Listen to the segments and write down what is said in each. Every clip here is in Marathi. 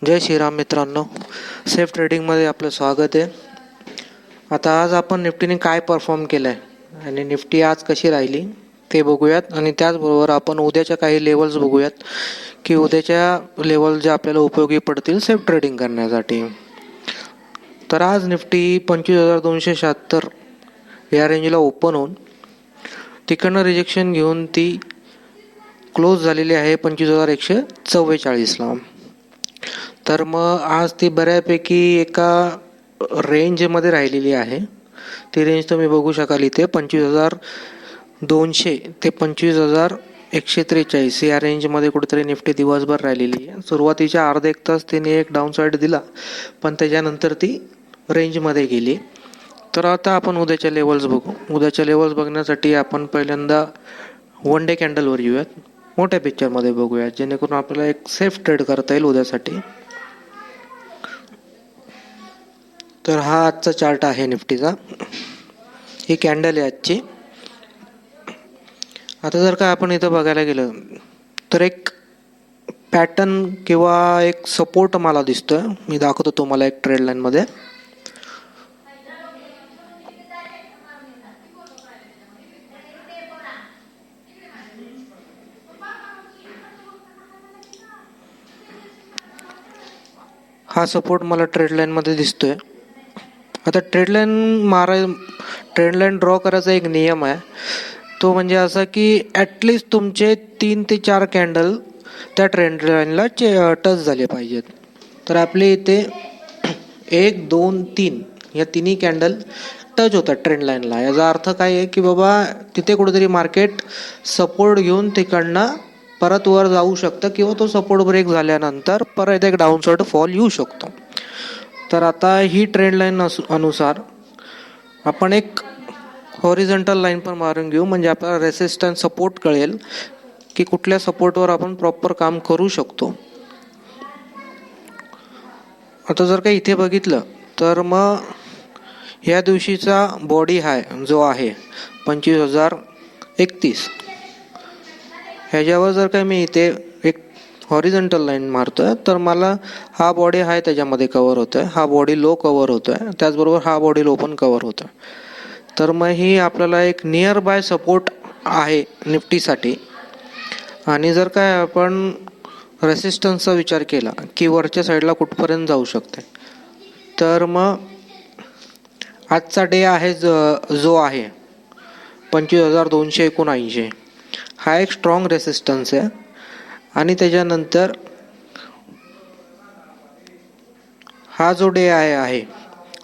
जय श्रीराम मित्रांनो, सेफ ट्रेडिंगमध्ये आपलं स्वागत आहे. आता आज आपण निफ्टीने काय परफॉर्म केलं आहे आणि निफ्टी आज कशी राहिली ते बघूयात. आणि त्याचबरोबर आपण उद्याच्या काही लेवल्स बघूयात की उद्याच्या लेवल ज्या आपल्याला उपयोगी पडतील सेफ ट्रेडिंग करण्यासाठी. तर आज निफ्टी 25,276 या रेंजला ओपन होऊन तिकडनं रिजेक्शन घेऊन ती क्लोज झालेली आहे 25,144ला. तर मग आज ती बऱ्यापैकी एका रेंजमध्ये राहिलेली आहे. ती रेंज तुम्ही बघू शकाल इथे 25,200 ते 25,143 या रेंजमध्ये कुठेतरी निफ्टी दिवसभर राहिलेली आहे. सुरुवातीच्या अर्धा एक तास तिने एक डाऊन साईड दिला, पण त्याच्यानंतर ती रेंजमध्ये गेली. तर आता आपण उद्याच्या लेवल्स बघू. उद्याच्या लेवल्स बघण्यासाठी आपण पहिल्यांदा वन डे कॅन्डलवर येऊयात, मोठ्या पिक्चरमध्ये बघूयात, जेणेकरून आपल्याला एक सेफ ट्रेड करता येईल उद्यासाठी. तर हा आजचा चार्ट आहे निफ्टीचा, ही कॅन्डल आहे आजची. आता जर का आपण इथं बघायला गेलं तर एक पॅटर्न किंवा एक सपोर्ट मला दिसतोय. मी दाखवतो तुम्हाला एक ट्रेड लाईन मध्ये. हा सपोर्ट मला ट्रेड लाईन मध्ये दिसतोय. आता ट्रेड लाईन ड्रॉ करायचा एक नियम आहे, तो म्हणजे असा की ॲटलिस्ट तुमचे 3 ते 4 कॅन्डल त्या ट्रेड लाईनला टच झाले पाहिजेत. तर आपले इथे 1, 2, 3 या तिन्ही कॅन्डल टच होतात ट्रेंड लाईनला. याचा अर्थ काय आहे की बाबा तिथे कुठेतरी मार्केट सपोर्ट घेऊन तिकडनं परत वर जाऊ शकतं, किंवा तो सपोर्ट ब्रेक झाल्यानंतर परत एक डाऊन साइड फॉल येऊ शकतो. तर आता ही ट्रेंड लाईन अनुसार आपण एक हॉरिझॉन्टल लाईन पण मारून घेऊ, म्हणजे आपल्याला रेसिस्टन्स सपोर्ट कळेल की कुठल्या सपोर्टवर आपण प्रॉपर काम करू शकतो. आता जर का इथे बघितलं तर मग या दिवशीचा बॉडी हाय जो आहे 25,031, ह्याच्यावर जर का मी इथे एक हॉरिझॉन्टल लाईन मारतोय तर मला हा बॉडी हाय त्याच्यामध्ये कव्हर होतोय, हा बॉडी लो कव्हर होतोय, त्याचबरोबर हा बॉडी लो पण कव्हर होतोय. तर मग ही आपल्याला एक नियर बाय सपोर्ट आहे निफ्टीसाठी. आणि जर काय आपण रेसिस्टन्सचा विचार केला की वरच्या साईडला कुठपर्यंत जाऊ शकते, तर मग आजचा डे आहे जो आहे 25,279, हा एक स्ट्रॉंग रेसिस्टन्स आहे. आणि त्याच्यानंतर हा जो डे आहे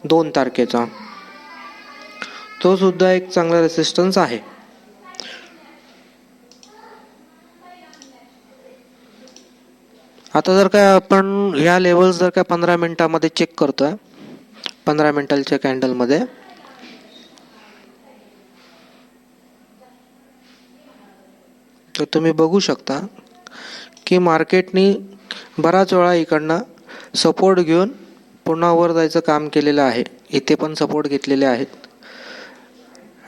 2 तारखेचा, तो सुद्धा एक चांगला रेसिस्टन्स आहे. आता जर काय आपण ह्या लेवल्स जर काय 15 मिनिटामध्ये चेक करतोय, 15 मिनिटाच्या कॅन्डलमध्ये, तर तुम्ही बघू शकता की मार्केटनी बराच वेळा इकडनं सपोर्ट घेऊन पुन्हा वर जायचं काम केलेलं आहे. इथे पण सपोर्ट घेतलेले आहेत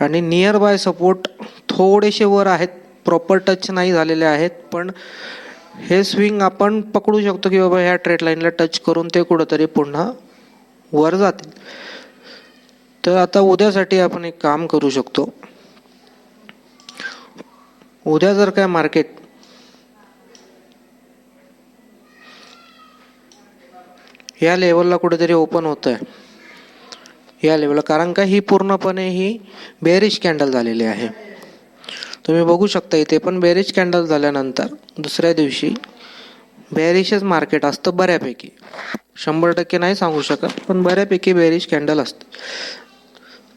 आणि नियर बाय सपोर्ट थोडेसे वर आहेत, प्रॉपर टच नाही झालेले आहेत, पण हे स्विंग आपण पकडू शकतो की बाबा ह्या ट्रेड लाईनला टच करून ते कुठंतरी पुन्हा वर जातील. तर आता उद्यासाठी आपण एक काम करू शकतो. उद्या जर काय मार्केट या लेवलला कुठेतरी ओपन होत आहे, या लेवलला, कारण का ही पूर्णपणे ही बेरिश कॅन्डल झालेली आहे. तुम्ही बघू शकता इथे पण बेरिश कॅन्डल झाल्यानंतर दुसऱ्या दिवशी बेरिशच मार्केट असतं बऱ्यापैकी. 100% नाही सांगू शकत, पण बऱ्यापैकी बेरिश कॅन्डल असते.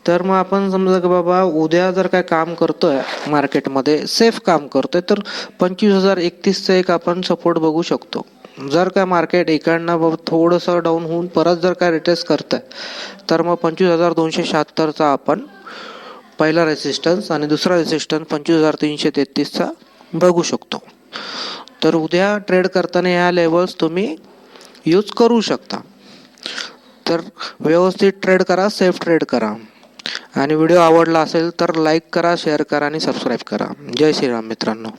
तर मग आपण समजा की बाबा उद्या जर काय काम करतोय मार्केटमध्ये, सेफ काम करतोय, तर 25,031चा एक आपण सपोर्ट बघू शकतो. जर काय मार्केट इकडनं थोडंसं डाऊन होऊन परत जर काय रिटेस्ट करतंय, तर मग 25,276चा आपण पहिला रेसिस्टन्स आणि दुसरा रेसिस्टन्स 25,333चा बघू शकतो. तर उद्या ट्रेड करताना या लेवल्स तुम्ही यूज करू शकता. तर व्यवस्थित ट्रेड करा, सेफ ट्रेड करा. आणि व्हिडिओ आवडला असेल तर लाईक करा, शेअर करा आणि सबस्क्राईब करा. जय श्रीराम मित्रांनो.